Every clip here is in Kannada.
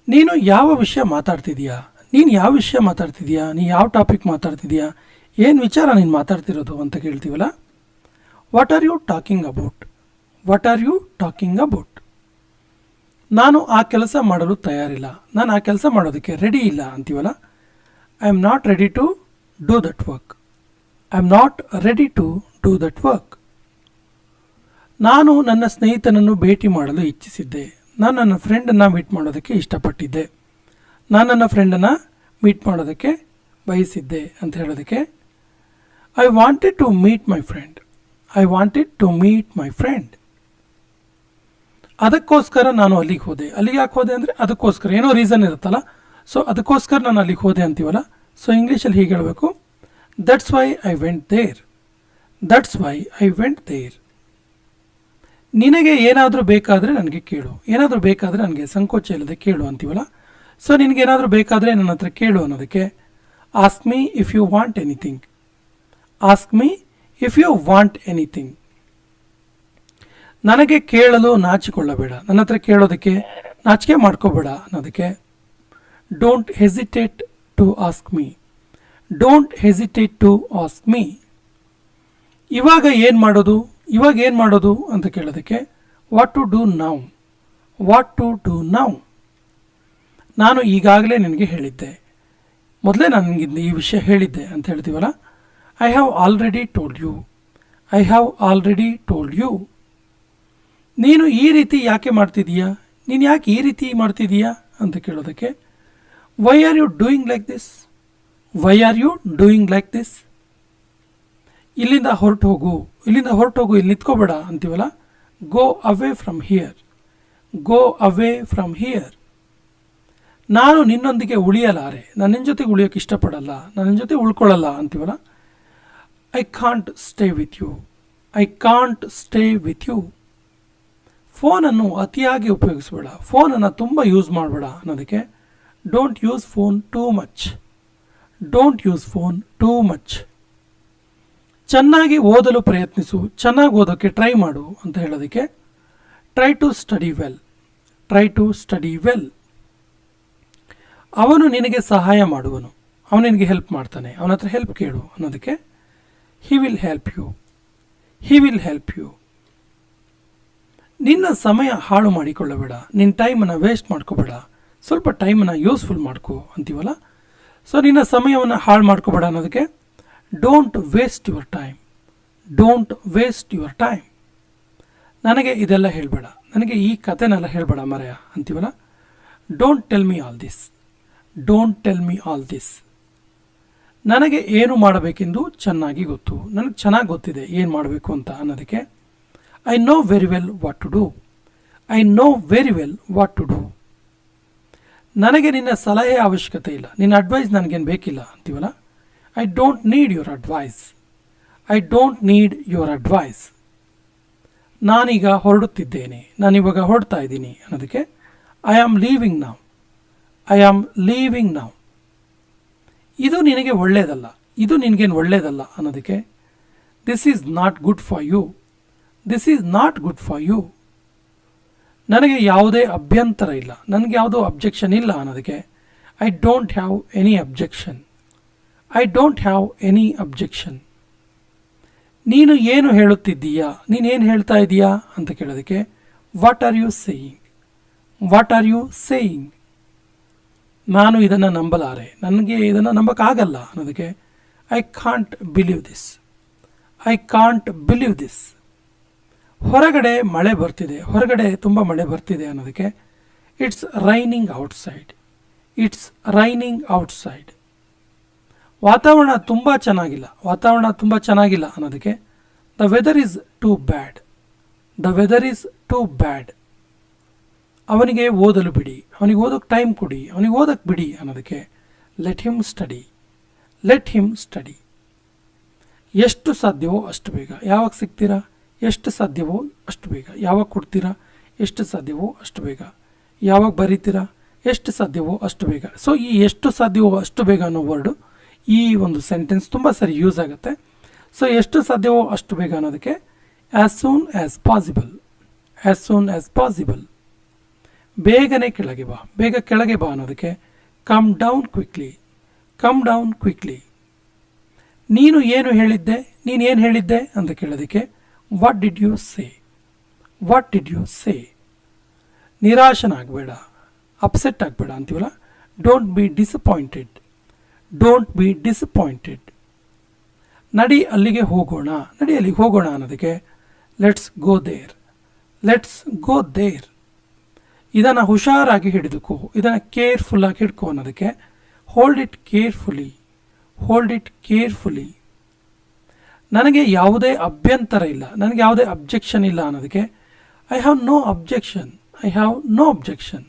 ನೀನು ಯಾವ ವಿಷಯ ಮಾತಾಡ್ತಿದೀಯಾ, ನೀನು ಯಾವ ವಿಷಯ ಮಾತಾಡ್ತಿದೀಯಾ, ನೀನು ಯಾವ ಟಾಪಿಕ್ ಮಾತಾಡ್ತಿದೀಯಾ, ಏನು ವಿಚಾರ ನೀನು ಮಾತಾಡ್ತಿರೋದು ಅಂತ ಕೇಳ್ತೀವಲ್ಲ. What are you talking about, what are you talking about. ನಾನು ಆ ಕೆಲಸ ಮಾಡಲು ತಯಾರಿಲ್ಲ, ನಾನು ಆ ಕೆಲಸ ಮಾಡೋದಕ್ಕೆ ರೆಡಿ ಇಲ್ಲ ಅಂತೀವಲ್ಲ. I am not ready to do that work, I am not ready to do that work. ನಾನು ನನ್ನ ಸ್ನೇಹಿತನನ್ನು ಭೇಟಿ ಮಾಡಲು ಇಚ್ಛಿಸಿದ್ದೆ, ನಾನು ನನ್ನ ಫ್ರೆಂಡನ್ನು ಮೀಟ್ ಮಾಡೋದಕ್ಕೆ ಇಷ್ಟಪಟ್ಟಿದ್ದೆ, ನಾನು ನನ್ನ ಫ್ರೆಂಡನ್ನು ಮೀಟ್ ಮಾಡೋದಕ್ಕೆ ಬಯಸಿದ್ದೆ ಅಂತ ಹೇಳೋದಕ್ಕೆ I wanted to meet my friend, I wanted to meet my friend. ಅದಕ್ಕೋಸ್ಕರ ನಾನು ಅಲ್ಲಿಗೆ ಹೋದೆ. ಅಲ್ಲಿಗೆ ಯಾಕೆ ಹೋದೆ ಅಂದರೆ ಅದಕ್ಕೋಸ್ಕರ ಏನೋ ರೀಸನ್ ಇರುತ್ತಲ್ಲ, ಸೊ ಅದಕ್ಕೋಸ್ಕರ ನಾನು ಅಲ್ಲಿಗೆ ಹೋದೆ ಅಂತೀವಲ್ಲ. ಸೊ ಇಂಗ್ಲೀಷಲ್ಲಿ ಹೀಗೆ ಹೇಳಬೇಕು, that's why I went there, that's why I went there. ನಿನಗೆ ಏನಾದರೂ ಬೇಕಾದರೆ ನನಗೆ ಕೇಳು, ಏನಾದರೂ ಬೇಕಾದರೆ ನನಗೆ ಸಂಕೋಚ ಇಲ್ಲದೆ ಕೇಳು ಅಂತೀವಲ್ಲ. ಸೊ ನಿನಗೇನಾದರೂ ಬೇಕಾದರೆ ನನ್ನ ಹತ್ರ ಕೇಳು ಅನ್ನೋದಕ್ಕೆ ask me if you want anything, ask me if you want anything. ನನಗೆ ಕೇಳಲು ನಾಚಿಕೊಳ್ಳಬೇಡ, ನನ್ನ ಹತ್ರ ಕೇಳೋದಕ್ಕೆ ನಾಚಿಕೆ ಮಾಡ್ಕೋಬೇಡ ಅನ್ನೋದಕ್ಕೆ don't hesitate to ask me, don't hesitate to ask me. ಇವಾಗ ಏನು ಮಾಡೋದು, ಇವಾಗ ಏನು ಮಾಡೋದು ಅಂತ ಕೇಳೋದಕ್ಕೆ what to do now, what to do now. ನಾನು ಈಗಾಗಲೇ ನಿನಗೆ ಹೇಳಿದ್ದೆ, ಮೊದಲೇ ನಾನು ನಿನಗೆ ಈ ವಿಷಯ ಹೇಳಿದ್ದೆ ಅಂತ ಹೇಳ್ತೀವಲ್ಲ. I have already told you, I have already told you. ನೀನು ಈ ರೀತಿ ಯಾಕೆ ಮಾಡ್ತಿದೀಯಾ, ನೀನು ಯಾಕೆ ಈ ರೀತಿ ಮಾಡ್ತಿದೀಯಾ ಅಂತ ಕೇಳೋದಕ್ಕೆ why are you doing like this, why are you doing like this. ಇಲ್ಲಿಂದ ಹೊರಟು ಹೋಗು, ಇಲ್ಲಿಂದ ಹೊರಟು ಹೋಗು, ಇಲ್ಲಿ ನಿಂತ್ಕೋಬೇಡ ಅಂತೀವಲ್ಲ. Go away from here, go away from here. ನಾನು ನಿನ್ನೊಂದಿಗೆ ಉಳಿಯಲಾರೆ, ನಾನು ನಿನ್ನ ಜೊತೆಗೆ ಉಳಿಯೋಕ್ಕೆ ಇಷ್ಟಪಡಲ್ಲ, ನಾನು ನಿನ್ನ ಜೊತೆ ಉಳ್ಕೊಳ್ಳಲ್ಲ ಅಂತೀವಲ್ಲ. I can't stay with you, I can't stay with you. ಫೋನನ್ನು ಅತಿಯಾಗಿ ಉಪಯೋಗಿಸಬೇಡ, ಫೋನನ್ನು ತುಂಬ ಯೂಸ್ ಮಾಡಬೇಡ ಅನ್ನೋದಕ್ಕೆ don't use phone too much, don't use phone too much. ಚೆನ್ನಾಗಿ ಓದಲು ಪ್ರಯತ್ನಿಸು, ಚೆನ್ನಾಗಿ ಓದೋಕ್ಕೆ ಟ್ರೈ ಮಾಡು ಅಂತ ಹೇಳೋದಕ್ಕೆ try to study well, try to study well. ಅವನು ನಿನಗೆ ಸಹಾಯ ಮಾಡುವನು, ಅವನು ನಿನಗೆ ಹೆಲ್ಪ್ ಮಾಡ್ತಾನೆ, ಅವನ ಹತ್ರ ಹೆಲ್ಪ್ ಕೇಳು ಅನ್ನೋದಕ್ಕೆ he will help you, he will help you. ನಿನ್ನ ಸಮಯ ಹಾಳು ಮಾಡಿಕೊಳ್ಳಬೇಡ, ನಿನ್ನ ಟೈಮನ್ನು ವೇಸ್ಟ್ ಮಾಡ್ಕೋಬೇಡ, ಸ್ವಲ್ಪ ಟೈಮನ್ನು ಯೂಸ್ಫುಲ್ ಮಾಡ್ಕೋ ಅಂತೀವಲ್ಲ. ಸೊ ನಿನ್ನ ಸಮಯವನ್ನು ಹಾಳು ಮಾಡ್ಕೋಬೇಡ ಅನ್ನೋದಕ್ಕೆ don't waste your time, don't waste your time. ನನಗೆ ಇದೆಲ್ಲ ಹೇಳಬೇಡ, ನನಗೆ ಈ ಕಥೆನೆಲ್ಲ ಹೇಳಬೇಡ ಮರೆಯ ಅಂತೀವಲ್ಲ. Don't tell me all this, don't tell me all this. ನನಗೆ ಏನು ಮಾಡಬೇಕೆಂದು ಚೆನ್ನಾಗಿ ಗೊತ್ತು, ನನಗೆ ಚೆನ್ನಾಗಿ ಗೊತ್ತಿದೆ ಏನು ಮಾಡಬೇಕು ಅಂತ ಅನ್ನೋದಕ್ಕೆ I know very well what to do, I know very well what to do. ನನಗೆ ನಿನ್ನ ಸಲಹೆ ಅವಶ್ಯಕತೆ ಇಲ್ಲ, ನಿನ್ನ ಅಡ್ವೈಸ್ ನನಗೇನು ಬೇಕಿಲ್ಲ ಅಂತೀವಲ್ಲ. I don't need your advice, I don't need your advice. ನಾನೀಗ ಹೊರಡುತ್ತಿದ್ದೇನೆ, ನಾನಿವಾಗ ಹೊರಡ್ತಾ ಇದ್ದೀನಿ ಅನ್ನೋದಕ್ಕೆ I am leaving now, I am leaving now. ಇದು ನಿನಗೆ ಒಳ್ಳೆಯದಲ್ಲ, ಇದು ನಿನಗೇನು ಒಳ್ಳೆಯದಲ್ಲ ಅನ್ನೋದಕ್ಕೆ this is not good for you, this is not good for you. ನನಗೆ ಯಾವುದೇ ಅಭ್ಯಂತರ ಇಲ್ಲ, ನನಗೆ ಯಾವುದೋ ಅಬ್ಜೆಕ್ಷನ್ ಇಲ್ಲ ಅನ್ನೋದಕ್ಕೆ I don't have any objection, I don't have any objection. ನೀನು ಏನು ಹೇಳುತ್ತಿದ್ದೀಯಾ, ನೀನೇನು ಹೇಳ್ತಾ ಇದ್ದೀಯಾ ಅಂತ ಕೇಳೋದಕ್ಕೆ what are you saying, what are you saying. ನಾನು ಇದನ್ನು ನಂಬಲಾರೆ, ನನಗೆ ಇದನ್ನು ನಂಬಕ್ಕಾಗಲ್ಲ ಅನ್ನೋದಕ್ಕೆ I can't believe this, I can't believe this. ಹೊರಗಡೆ ಮಳೆ ಬರ್ತಿದೆ, ಹೊರಗಡೆ ತುಂಬ ಮಳೆ ಬರ್ತಿದೆ ಅನ್ನೋದಕ್ಕೆ it's raining outside, it's raining outside. ವಾತಾವರಣ ತುಂಬ ಚೆನ್ನಾಗಿಲ್ಲ, ವಾತಾವರಣ ತುಂಬ ಚೆನ್ನಾಗಿಲ್ಲ ಅನ್ನೋದಕ್ಕೆ the weather is too bad, the weather is too bad. ಅವನಿಗೆ ಓದಲು ಬಿಡಿ, ಅವನಿಗೆ ಓದೋಕ್ಕೆ ಟೈಮ್ ಕೊಡಿ, ಅವನಿಗೆ ಓದಕ್ಕೆ ಬಿಡಿ ಅನ್ನೋದಕ್ಕೆ let him study, let him study. ಎಷ್ಟು ಸಾಧ್ಯವೋ ಅಷ್ಟು ಬೇಗ, ಯಾವಾಗ ಸಿಗ್ತೀರಾ ಎಷ್ಟು ಸಾಧ್ಯವೋ ಅಷ್ಟು ಬೇಗ, ಯಾವಾಗ ಕೊಡ್ತೀರಾ ಎಷ್ಟು ಸಾಧ್ಯವೋ ಅಷ್ಟು ಬೇಗ, ಯಾವಾಗ ಬರೀತೀರಾ ಎಷ್ಟು ಸಾಧ್ಯವೋ ಅಷ್ಟು ಬೇಗ. ಸೊ ಈ ಎಷ್ಟು ಸಾಧ್ಯವೋ ಅಷ್ಟು ಬೇಗ ಅನ್ನೋ ವರ್ಡು ಈ ಒಂದು ಸೆಂಟೆನ್ಸ್ ತುಂಬ ಸರಿ ಯೂಸ್ ಆಗುತ್ತೆ. ಸೊ ಎಷ್ಟು ಸಾಧ್ಯವೋ ಅಷ್ಟು ಬೇಗ ಅನ್ನೋದಕ್ಕೆ as soon as possible, as soon as possible. ಬೇಗನೆ ಕೆಳಗೆ ಬಾ, ಬೇಗ ಕೆಳಗೆ ಬಾ ಅನ್ನೋದಕ್ಕೆ come down quickly, come down quickly. ನೀನು ಏನು ಹೇಳಿದ್ದೆ, ನೀನು ಏನು ಹೇಳಿದ್ದೆ ಅಂತ ಕೇಳೋದಕ್ಕೆ what did you say, what did you say. ನಿರಾಶನಾಗಬೇಡ, ಅಪ್ಸೆಟ್ ಆಗಬೇಡ ಅಂತೀವಲ್ಲ, don't be disappointed, don't be disappointed. ನಡಿ ಅಲ್ಲಿಗೆ ಹೋಗೋಣ, ನಡಿ ಅಲ್ಲಿಗೆ ಹೋಗೋಣ ಅನ್ನೋದಕ್ಕೆ let's go there, let's go there. ಇದನ್ನು ಹುಷಾರಾಗಿ ಹಿಡಿದುಕೋ, ಇದನ್ನು ಕೇರ್ಫುಲ್ಲಾಗಿ ಹಿಡ್ಕೋ ಅನ್ನೋದಕ್ಕೆ hold it carefully, hold it carefully. ನನಗೆ ಯಾವುದೇ ಅಭ್ಯಂತರ ಇಲ್ಲ, ನನಗೆ ಯಾವುದೇ ಅಬ್ಜೆಕ್ಷನ್ ಇಲ್ಲ ಅನ್ನೋದಕ್ಕೆ I have no objection, I have no objection.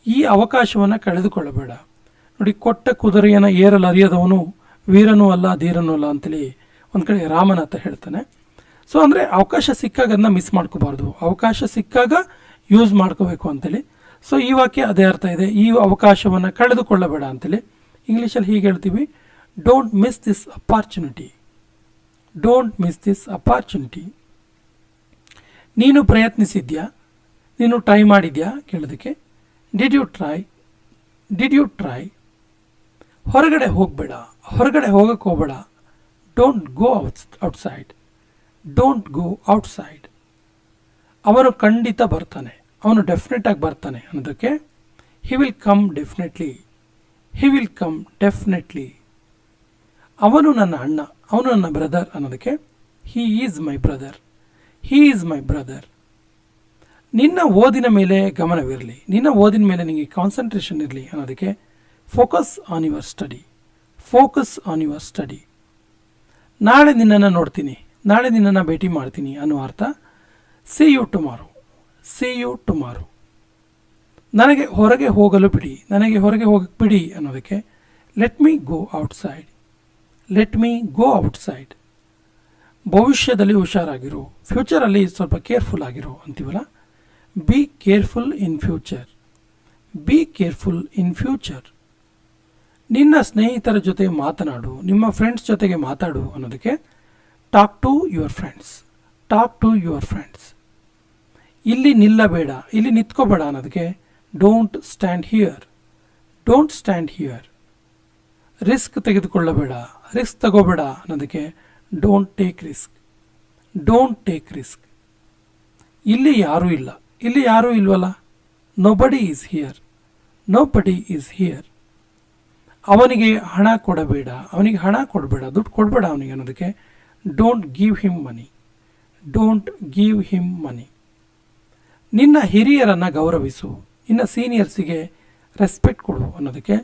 ಈ ಅವಕಾಶವನ್ನು ಕಳೆದುಕೊಳ್ಳಬೇಡ. ನೋಡಿ, ಕೊಟ್ಟ ಕುದುರೆಯನ್ನು ಏರಲು ಅರಿಯದವನು ವೀರನೂ ಅಲ್ಲ ಧೀರನೂ ಅಲ್ಲ ಅಂತೇಳಿ ಒಂದು ಕಡೆ ರಾಮನಾಥ ಹೇಳ್ತಾನೆ. ಸೊ ಅಂದರೆ ಅವಕಾಶ ಸಿಕ್ಕಾಗ ಅದನ್ನ ಮಿಸ್ ಮಾಡ್ಕೋಬಾರ್ದು, ಅವಕಾಶ ಸಿಕ್ಕಾಗ ಯೂಸ್ ಮಾಡ್ಕೋಬೇಕು ಅಂತೇಳಿ. ಸೊ ಈ ವಾಕ್ಯ ಅದೇ ಅರ್ಥ ಇದೆ, ಈ ಅವಕಾಶವನ್ನು ಕಳೆದುಕೊಳ್ಳಬೇಡ ಅಂತೇಳಿ. ಇಂಗ್ಲೀಷಲ್ಲಿ ಹೀಗೆ ಹೇಳ್ತೀವಿ, don't miss this opportunity, don't miss this opportunity. ನೀನು ಪ್ರಯತ್ನಿಸಿದ್ಯಾ, ನೀನು ಟ್ರೈ ಮಾಡಿದ್ಯಾ ಕೇಳೋದಕ್ಕೆ did you try, did you try. ಹೊರಗಡೆ ಹೋಗಬೇಡ, ಹೊರಗಡೆ ಹೋಗಕ್ಕೆ ಹೋಗಬೇಡ. Don't go outside, don't go outside. ಅವನು ಖಂಡಿತ ಬರ್ತಾನೆ, ಅವನು ಡೆಫಿನೆಟಾಗಿ ಬರ್ತಾನೆ ಅನ್ನೋದಕ್ಕೆ he will come definitely, he will come definitely. ಅವನು ನನ್ನ ಅಣ್ಣ, ಅವನು ನನ್ನ ಬ್ರದರ್ ಅನ್ನೋದಕ್ಕೆ he is my brother, he is my brother. ನಿನ್ನ ಓದಿನ ಮೇಲೆ ಗಮನವಿರಲಿ, ನಿನ್ನ ಓದಿನ ಮೇಲೆ ನಿನಗೆ ಕಾನ್ಸಂಟ್ರೇಷನ್ ಇರಲಿ ಅನ್ನೋದಕ್ಕೆ focus on your study, focus on your study. ನಾಳೆ ನಿನ್ನನ್ನು ನೋಡ್ತೀನಿ, ನಾಳೆ ನಿನ್ನನ್ನು ಭೇಟಿ ಮಾಡ್ತೀನಿ ಅನ್ನೋ ಅರ್ಥ see you tomorrow, see you tomorrow. ನನಗೆ ಹೊರಗೆ ಹೋಗಲು ಬಿಡಿ, ನನಗೆ ಹೊರಗೆ ಹೋಗಕ್ಕೆ ಬಿಡಿ ಅನ್ನೋದಕ್ಕೆ let me go outside, let me go outside. ಭವಿಷ್ಯದಲ್ಲಿ ಹುಷಾರಾಗಿರು, ಫ್ಯೂಚರಲ್ಲಿ ಸ್ವಲ್ಪ ಕೇರ್ಫುಲ್ ಆಗಿರು ಅಂತೀವಲ್ಲ, be careful in future, be careful in future. ನಿನ್ನ ಸ್ನೇಹಿತರ ಜೊತೆ ಮಾತನಾಡು, ನಿಮ್ಮ ಫ್ರೆಂಡ್ಸ್ ಜೊತೆಗೆ ಮಾತಾಡು ಅನ್ನೋದಕ್ಕೆ talk to your friends, talk to your friends. ಇಲ್ಲಿ ನಿಲ್ಲಬೇಡ, ಇಲ್ಲಿ ನಿಂತ್ಕೋಬೇಡ ಅನ್ನೋದಕ್ಕೆ don't stand here, don't stand here. Risk ತೆಗೆದುಕೊಳ್ಳಬೇಡ, ರಿಸ್ಕ್ ತಗೋಬೇಡ ಅನ್ನೋದಕ್ಕೆ don't take risk, don't take risk. ಇಲ್ಲಿ ಯಾರೂ ಇಲ್ಲ, ಇಲ್ಲಿ ಯಾರೂ ಇಲ್ವಲ್ಲ, nobody is here, nobody is here. ಅವನಿಗೆ ಹಣ ಕೊಡಬೇಡ, ಅವನಿಗೆ ಹಣ ಕೊಡಬೇಡ, ದುಡ್ಡು ಕೊಡಬೇಡ ಅವನಿಗೆ ಅನ್ನೋದಕ್ಕೆ don't give him money, don't give him money. ನಿನ್ನ ಹಿರಿಯರನ್ನು ಗೌರವಿಸು, ನಿನ್ನ ಸೀನಿಯರ್ಸಿಗೆ ರೆಸ್ಪೆಕ್ಟ್ ಕೊಡು ಅನ್ನೋದಕ್ಕೆ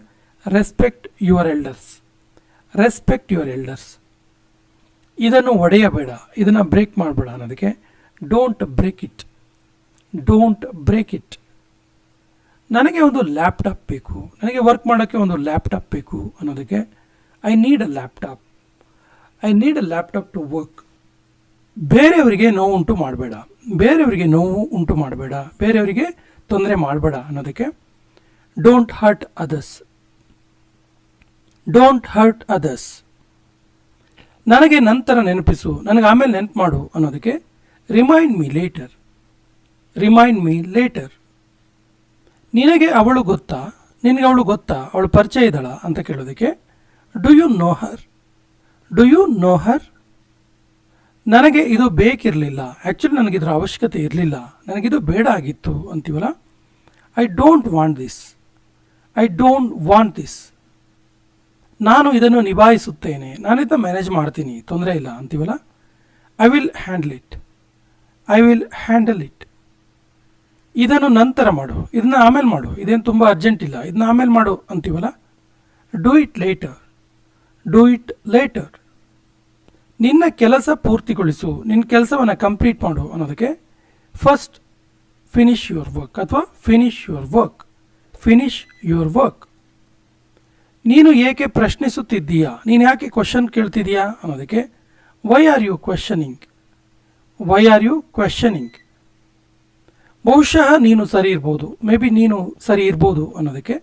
respect your elders, respect your elders. ಇದನ್ನು ಒಡೆಯಬೇಡ, ಇದನ್ನು ಬ್ರೇಕ್ ಮಾಡಬೇಡ ಅನ್ನೋದಕ್ಕೆ don't break it, don't break it. ನನಗೆ ಒಂದು ಲ್ಯಾಪ್ಟಾಪ್ ಬೇಕು, ನನಗೆ ವರ್ಕ್ ಮಾಡೋಕ್ಕೆ ಒಂದು ಲ್ಯಾಪ್ಟಾಪ್ ಬೇಕು ಅನ್ನೋದಕ್ಕೆ I need a laptop, I need a laptop to work. ಬೇರೆಯವರಿಗೆ ನೋವು ಉಂಟು ಮಾಡಬೇಡ, ಬೇರೆಯವರಿಗೆ ನೋವು ಉಂಟು ಮಾಡಬೇಡ, ಬೇರೆಯವರಿಗೆ ತೊಂದರೆ ಮಾಡಬೇಡ ಅನ್ನೋದಕ್ಕೆ don't hurt others, don't hurt others. ನನಗೆ ನಂತರ ನೆನಪಿಸು, ನನಗೆ ಆಮೇಲೆ ನೆನಪು ಮಾಡು ಅನ್ನೋದಕ್ಕೆ remind me later, remind me later. ನಿನಗೆ ಅವಳು ಗೊತ್ತಾ, ನಿನಗೆ ಅವಳು ಗೊತ್ತಾ, ಅವಳು ಪರಿಚಯ ಇದ್ದಾಳ ಅಂತ ಕೇಳೋದಕ್ಕೆ do you know her, do you know her. ನನಗೆ ಇದು ಬೇಕಿರಲಿಲ್ಲ, ಆ್ಯಕ್ಚುಲಿ ನನಗಿದ್ರ ಅವಶ್ಯಕತೆ ಇರಲಿಲ್ಲ, ನನಗಿದು ಬೇಡ ಆಗಿತ್ತು ಅಂತೀವಲ್ಲ, I don't want this, I don't want this. ನಾನು ಇದನ್ನು ನಿಭಾಯಿಸುತ್ತೇನೆ, ನಾನಿದನ್ನು ಮ್ಯಾನೇಜ್ ಮಾಡ್ತೀನಿ, ತೊಂದರೆ ಇಲ್ಲ ಅಂತೀವಲ್ಲ, I will handle it, I will handle it. ಇದನ್ನು ನಂತರ ಮಾಡು, ಇದನ್ನ ಆಮೇಲೆ ಮಾಡು, ಇದೇನು ತುಂಬ ಅರ್ಜೆಂಟ್ ಇಲ್ಲ, ಇದನ್ನ ಆಮೇಲೆ ಮಾಡು ಅಂತೀವಲ್ಲ, do it later, do it later. ನಿನ್ನ ಕೆಲಸ ಪೂರ್ತಿಗೊಳಿಸು, ನಿನ್ನ ಕೆಲಸವನ್ನು ಕಂಪ್ಲೀಟ್ ಮಾಡು ಅನ್ನೋದಕ್ಕೆ ಫಸ್ಟ್ ಫಿನಿಶ್ ಯುವರ್ ವರ್ಕ್ ಅಥವಾ finish your work, finish your work. ನೀನು ಏಕೆ ಪ್ರಶ್ನಿಸುತ್ತಿದ್ದೀಯಾ, ನೀನು ಯಾಕೆ ಕ್ವಶನ್ ಕೇಳ್ತಿದ್ದೀಯಾ ಅನ್ನೋದಕ್ಕೆ why are you questioning, why are you questioning. ಬಹುಶಃ ನೀನು ಸರಿ ಇರ್ಬೋದು, ಮೇ ಬಿ ನೀನು ಸರಿ ಇರ್ಬೋದು ಅನ್ನೋದಕ್ಕೆ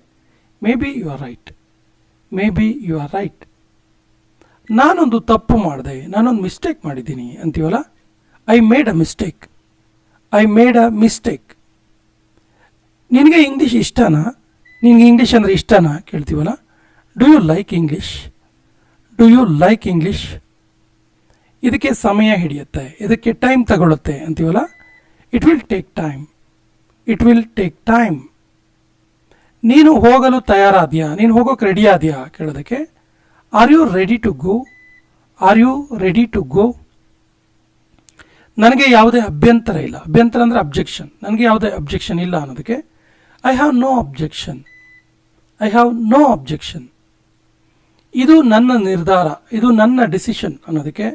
maybe you are right, maybe you are right. ನಾನೊಂದು ತಪ್ಪು ಮಾಡಿದೆ, ನಾನೊಂದು ಮಿಸ್ಟೇಕ್ ಮಾಡಿದ್ದೀನಿ ಅಂತೀವಲ್ಲ, I made a mistake, I made a mistake. ನಿನಗೆ ಇಂಗ್ಲೀಷ್ ಇಷ್ಟನಾ, ನಿನಗೆ ಇಂಗ್ಲೀಷ್ ಅಂದರೆ ಇಷ್ಟನಾ ಕೇಳ್ತೀವಲ್ಲ. Do you like English, do you like English. ಇದಕ್ಕೆ ಸಮಯ ಹಿಡಿಯುತ್ತೆ, ಇದಕ್ಕೆ ಟೈಮ್ ತಗೊಳ್ಳುತ್ತೆ ಅಂತೀವಲ್ಲ. It will take time, it will take time. ನೀನು ಹೋಗಲು ತಯಾರಾದ್ಯಾ, ನೀನು ಹೋಗೋಕೆ ರೆಡಿ ಆದ್ಯಾ ಕೇಳೋದಕ್ಕೆ are you ready to go, are you ready to go. ನನಗೆ ಯಾವುದೇ ಅಭ್ಯಂತರ ಇಲ್ಲ, ಅಭ್ಯಂತರ ಅಂದರೆ ಅಬ್ಜೆಕ್ಷನ್, ನನಗೆ ಯಾವುದೇ ಅಬ್ಜೆಕ್ಷನ್ ಇಲ್ಲ ಅನ್ನೋದಕ್ಕೆ I have no objection, I have no objection. ಇದು ನನ್ನ ನಿರ್ಧಾರ, ಇದು ನನ್ನ ಡಿಸಿಷನ್ ಅನ್ನೋದಕ್ಕೆ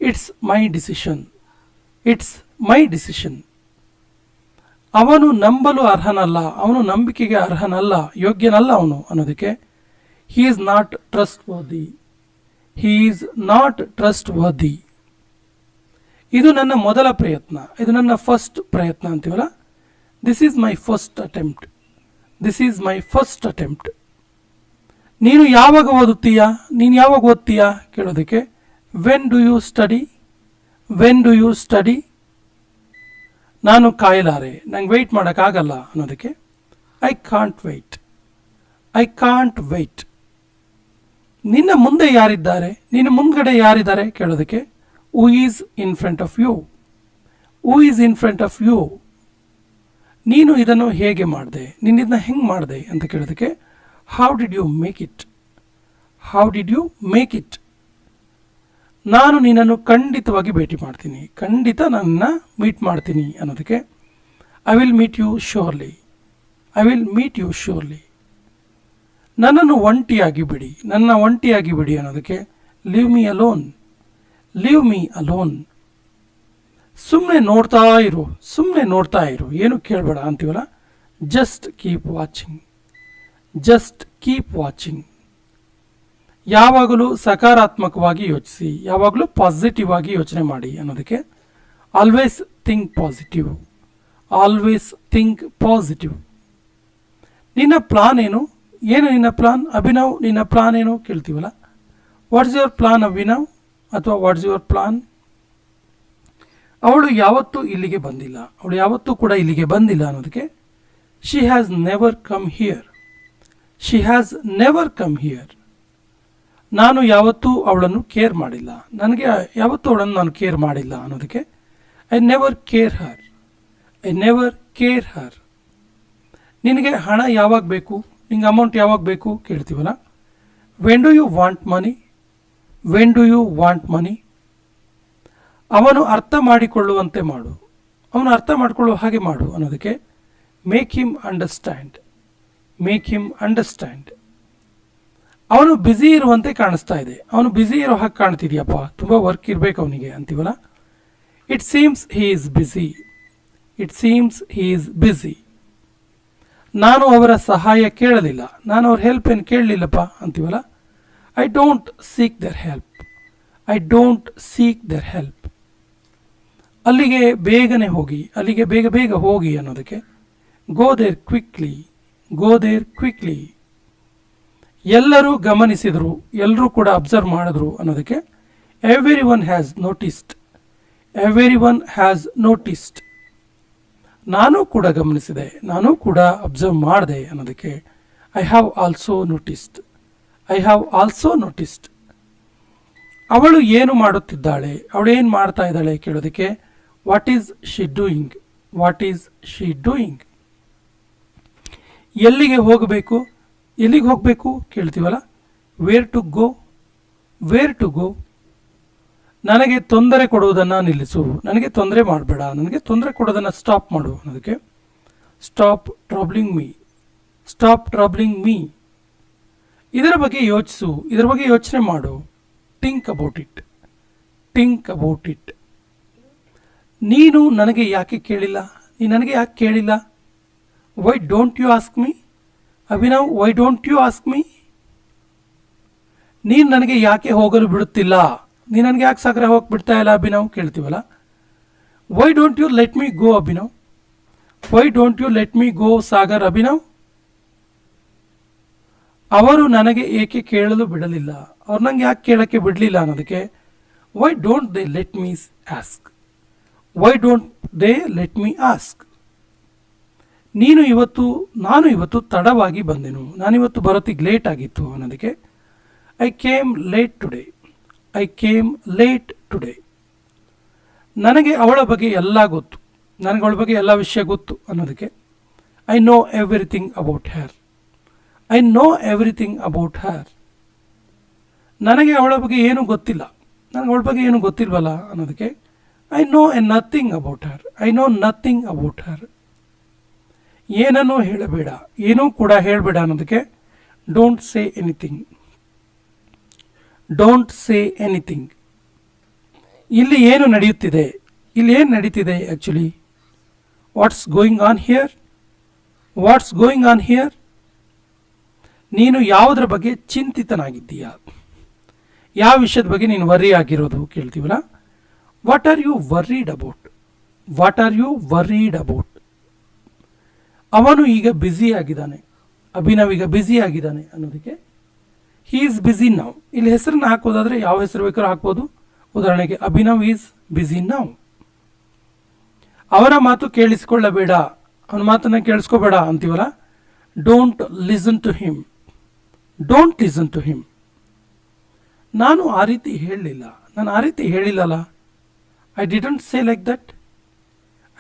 it's my decision, it's my decision. ಅವನು ನಂಬಲು ಅರ್ಹನಲ್ಲ, ಅವನು ನಂಬಿಕೆಗೆ ಅರ್ಹನಲ್ಲ, ಯೋಗ್ಯನಲ್ಲ ಅವನು ಅನ್ನೋದಕ್ಕೆ he is not trustworthy, he is not trustworthy. ಇದು ನನ್ನ ಮೊದಲ ಪ್ರಯತ್ನ, ಇದು ನನ್ನ ಫಸ್ಟ್ ಪ್ರಯತ್ನ ಅಂತೀವಲ್ಲ. This is my first attempt, this is my first attempt. ನೀನು ಯಾವಾಗ ಓದುತ್ತೀಯಾ, ನೀನು ಯಾವಾಗ ಓದ್ತೀಯಾ ಕೇಳೋದಕ್ಕೆ when do you study, when do you study. ನಾನು ಕಾಯಲಾರೆ, ನಂಗೆ ವೆಯ್ಟ್ ಮಾಡೋಕ್ಕಾಗಲ್ಲ ಅನ್ನೋದಕ್ಕೆ I can't wait, I can't wait. ನಿನ್ನ ಮುಂದೆ ಯಾರಿದ್ದಾರೆ, ನಿನ್ನ ಮುಂದ್ಗಡೆ ಯಾರಿದ್ದಾರೆ ಕೇಳೋದಕ್ಕೆ who is in front of you, who is in front of you. ನೀನು ಇದನ್ನು ಹೇಗೆ ಮಾಡಿದೆ, ನೀನು ಇದನ್ನ ಹೆಂಗೆ ಮಾಡಿದೆ ಅಂತ ಕೇಳೋದಕ್ಕೆ how did you make it, how did you make it. ನಾನು ನಿನ್ನನ್ನು ಖಂಡಿತವಾಗಿ ಭೇಟಿ ಮಾಡ್ತೀನಿ, ಖಂಡಿತ ನನ್ನ ಮೀಟ್ ಮಾಡ್ತೀನಿ ಅನ್ನೋದಕ್ಕೆ I will meet you surely, I will meet you surely. ನನ್ನನ್ನು ಒಂಟಿಯಾಗಿ ಬಿಡಿ, ನನ್ನ ಒಂಟಿಯಾಗಿ ಬಿಡಿ ಅನ್ನೋದಕ್ಕೆ leave me alone, leave me alone. ಸುಮ್ಮನೆ ನೋಡ್ತಾ ಇರು, ಸುಮ್ಮನೆ ನೋಡ್ತಾ ಇರು, ಏನು ಕೇಳಬೇಡ ಅಂತೀವಲ್ಲ. Just keep watching, just keep watching. ಯಾವಾಗಲೂ ಸಕಾರಾತ್ಮಕವಾಗಿ ಯೋಚಿಸಿ, ಯಾವಾಗಲೂ ಪಾಸಿಟಿವ್ ಆಗಿ ಯೋಚನೆ ಮಾಡಿ ಅನ್ನೋದಕ್ಕೆ always think positive, always think positive. ನಿನ್ನ ಪ್ಲಾನ್ ಏನು, ಏನು ನಿನ್ನ ಪ್ಲಾನ್ ಅಭಿನವ್, ನಿನ್ನ ಪ್ಲಾನ್ ಏನು ಕೇಳ್ತೀವಲ್ಲ. ವಾಟ್ಸ್ ಯುವರ್ ಪ್ಲಾನ್ ಅಭಿನವ್ ಅಥವಾ ವಾಟ್ಸ್ ಯುವರ್ ಪ್ಲಾನ್. ಅವಳು ಯಾವತ್ತೂ ಇಲ್ಲಿಗೆ ಬಂದಿಲ್ಲ, ಅವಳು ಯಾವತ್ತೂ ಕೂಡ ಇಲ್ಲಿಗೆ ಬಂದಿಲ್ಲ ಅನ್ನೋದಕ್ಕೆ she has never come here, she has never come here. ನಾನು ಯಾವತ್ತೂ ಅವಳನ್ನು ಕೇರ್ ಮಾಡಿಲ್ಲ, ನನಗೆ ಯಾವತ್ತೂ ಅವಳನ್ನು ನಾನು ಕೇರ್ ಮಾಡಿಲ್ಲ ಅನ್ನೋದಕ್ಕೆ I never care her, I never care her. ನಿನಗೆ ಹಣ ಯಾವಾಗ ಬೇಕು, ನಿಂಗೆ ಅಮೌಂಟ್ ಯಾವಾಗ ಬೇಕು ಕೇಳ್ತೀವಲ್ಲ. When do you want money, when do you want money. ಅವನು ಅರ್ಥ ಮಾಡಿಕೊಳ್ಳುವಂತೆ ಮಾಡು, ಅವನು ಅರ್ಥ ಮಾಡಿಕೊಳ್ಳುವ ಹಾಗೆ ಮಾಡು ಅನ್ನೋದಕ್ಕೆ make him understand, make him understand. ಅವನು ಬ್ಯುಸಿ ಇರುವಂತೆ ಕಾಣಿಸ್ತಾ ಇದೆ, ಅವನು ಬ್ಯುಸಿ ಇರೋ ಹಾಗೆ ಕಾಣ್ತಿದ್ಯಪ್ಪ, ತುಂಬ ವರ್ಕ್ ಇರಬೇಕು ಅವನಿಗೆ ಅಂತೀವಲ್ಲ. It seems he is busy, it seems he is busy. ನಾನು ಅವರ ಸಹಾಯ ಕೇಳಲಿಲ್ಲ, ನಾನು ಅವ್ರ ಹೆಲ್ಪ್ ಏನು ಕೇಳಲಿಲ್ಲಪ್ಪ ಅಂತೀವಲ್ಲ. I don't seek their help, I don't seek their help. ಅಲ್ಲಿಗೆ ಬೇಗನೆ ಹೋಗಿ, ಅಲ್ಲಿಗೆ ಬೇಗ ಬೇಗ ಹೋಗಿ ಅನ್ನೋದಕ್ಕೆ go there quickly, go there quickly. ಎಲ್ಲರೂ ಗಮನಿಸಿದರು, ಎಲ್ಲರೂ ಕೂಡ ಅಬ್ಸರ್ವ್ ಮಾಡಿದ್ರು ಅನ್ನೋದಕ್ಕೆ everyone has noticed, everyone has noticed. ನಾನು ಕೂಡ ಗಮನಿಸಿದೆ, ನಾನು ಕೂಡ ಅಬ್ಸರ್ವ್ ಮಾಡಿದೆ ಅನ್ನೋದಕ್ಕೆ I have also noticed, I have also noticed. ಅವಳು ಏನು ಮಾಡುತ್ತಿದ್ದಾಳೆ, ಅವಳು ಏನು ಮಾಡ್ತಾ ಇದ್ದಾಳೆ ಕೇಳೋದಕ್ಕೆ what is she doing, what is she doing. ಎಲ್ಲಿಗೆ ಹೋಗಬೇಕು, ಎಲ್ಲಿಗೆ ಹೋಗಬೇಕು ಕೇಳ್ತೀವಲ್ಲ. Where to go, where to go. ನನಗೆ ತೊಂದರೆ ಕೊಡುವುದನ್ನು ನಿಲ್ಲಿಸು, ನನಗೆ ತೊಂದರೆ ಮಾಡಬೇಡ, ನನಗೆ ತೊಂದರೆ ಕೊಡೋದನ್ನು ಸ್ಟಾಪ್ ಮಾಡು ಅನ್ನೋದಕ್ಕೆ stop troubling me, stop troubling me. ಇದರ ಬಗ್ಗೆ ಯೋಚಿಸು, ಇದರ ಬಗ್ಗೆ ಯೋಚನೆ ಮಾಡು. Think about it, think about it. ನೀನು ನನಗೆ ಯಾಕೆ ಕೇಳಿಲ್ಲ, ನೀನು ನನಗೆ ಯಾಕೆ ಕೇಳಿಲ್ಲ. Why don't you ask me Abhinav, why don't you ask me. ನೀನು ನನಗೆ ಯಾಕೆ ಹೋಗಲು ಬಿಡುತ್ತಿಲ್ಲ, ನೀನು ನನಗೆ ಯಾಕೆ ಸಾಗರ ಹೋಗಿ ಬಿಡ್ತಾ ಇಲ್ಲ ಅಭಿನವ್ ಕೇಳ್ತೀವಲ್ಲ. Why don't you let me go Abhinav, why don't you let me go Sagar Abhinav. ಅವರು ನನಗೆ ಏಕೆ ಕೇಳಲು ಬಿಡಲಿಲ್ಲ, ಅವ್ರು ನಂಗೆ ಯಾಕೆ ಕೇಳಕ್ಕೆ ಬಿಡಲಿಲ್ಲ ಅನ್ನೋದಕ್ಕೆ why don't they let me ask, why don't they let me ask. ನಾನು ಇವತ್ತು ತಡವಾಗಿ ಬಂದೆನು, ನಾನಿವತ್ತು ಬರೋತ್ತಿಗೆ ಲೇಟ್ ಆಗಿತ್ತು ಅನ್ನೋದಕ್ಕೆ I came late today. I came late today. ನನಗೆ ಅವಳ ಬಗ್ಗೆ ಎಲ್ಲ ಗೊತ್ತು, ನನಗೆ ಅವಳ ಬಗ್ಗೆ ಎಲ್ಲ ವಿಷಯ ಗೊತ್ತು ಅನ್ನೋದಕ್ಕೆ I know everything about her. I know everything about her. ನನಗೆ ಅವಳ ಬಗ್ಗೆ ಏನೂ ಗೊತ್ತಿಲ್ಲ, ನನಗೆ ಅವಳ ಬಗ್ಗೆ ಏನೂ ಗೊತ್ತಿಲ್ವಲ್ಲ ಅನ್ನೋದಕ್ಕೆ I no nothing about her. I know nothing about her. ಏನನ್ನೂ ಹೇಳಬೇಡ, ಏನೂ ಕೂಡ ಹೇಳಬೇಡ ಅನ್ನೋದಕ್ಕೆ don't say anything. Don't say anything. ಇಲ್ಲಿ ಏನು ನಡೆಯುತ್ತಿದೆ, ಇಲ್ಲಿ ಏನು ನಡೀತಿದೆ actually? What's going on here? What's going on here? ನೀನು ಯಾವುದರ ಬಗ್ಗೆ ಚಿಂತಿತನಾಗಿದ್ದೀಯಾ? ಯಾವ ವಿಷಯದ ಬಗ್ಗೆ ನೀನು ವರ್ರಿ ಆಗಿರೋದು ಕೇಳ್ತೀವಲ್ಲ. What are you worried about? What are you worried about? ಅವನು ಈಗ ಬ್ಯುಸಿ ಆಗಿದ್ದಾನೆ, ಅಭಿನವ್ ಈಗ ಬ್ಯುಸಿ ಆಗಿದ್ದಾನೆ ಅನ್ನೋದಕ್ಕೆ ಹೀ ಈಸ್ ಬ್ಯುಸಿ ನೌ. ಇಲ್ಲಿ ಹೆಸರನ್ನ ಹಾಕೋದಾದ್ರೆ ಯಾವ ಹೆಸರು ಬೇಕಾದ್ರೂ ಹಾಕ್ಬೋದು. ಉದಾಹರಣೆಗೆ ಅಭಿನವ್ ಈಸ್ ಬ್ಯುಸಿ ನೌ. ಅವರ ಮಾತು ಕೇಳಿಸಿಕೊಳ್ಳಬೇಡ, ಅವನ ಮಾತನ್ನು ಕೇಳಿಸ್ಕೋಬೇಡ ಅಂತೀವಲ್ಲ. Don't listen to him. Don't listen to him. ನಾನು ಆ ರೀತಿ ಹೇಳಲಿಲ್ಲ, ನಾನು ಆ ರೀತಿ ಹೇಳಿಲ್ಲಲ್ಲ. I didn't say like that.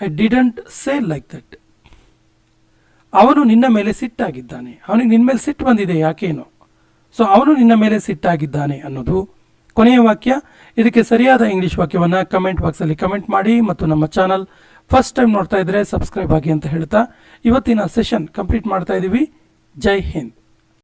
I didn't say like that. ಅವನು ನಿನ್ನ ಮೇಲೆ ಸಿಟ್ಟಾಗಿದ್ದಾನೆ, ಅವನಿಗೆ ನಿನ್ನ ಮೇಲೆ ಸಿಟ್ಟು ಬಂದಿದೆ ಯಾಕೇನೋ. ಸೊ ಅವನು ನಿನ್ನ ಮೇಲೆ ಸಿಟ್ಟಾಗಿದ್ದಾನೆ ಅನ್ನೋದು ಕೊನೆಯ ವಾಕ್ಯ. ಇದಕ್ಕೆ ಸರಿಯಾದ ಇಂಗ್ಲೀಷ್ ವಾಕ್ಯವನ್ನು ಕಮೆಂಟ್ ಬಾಕ್ಸಲ್ಲಿ ಕಮೆಂಟ್ ಮಾಡಿ ಮತ್ತು ನಮ್ಮ ಚಾನಲ್ ಫಸ್ಟ್ ಟೈಮ್ ನೋಡ್ತಾ ಇದ್ದರೆ ಸಬ್ಸ್ಕ್ರೈಬ್ ಆಗಿ ಅಂತ ಹೇಳ್ತಾ ಇವತ್ತಿನ ಸೆಷನ್ ಕಂಪ್ಲೀಟ್ ಮಾಡ್ತಾ ಇದ್ದೀವಿ. ಜೈ ಹಿಂದ್.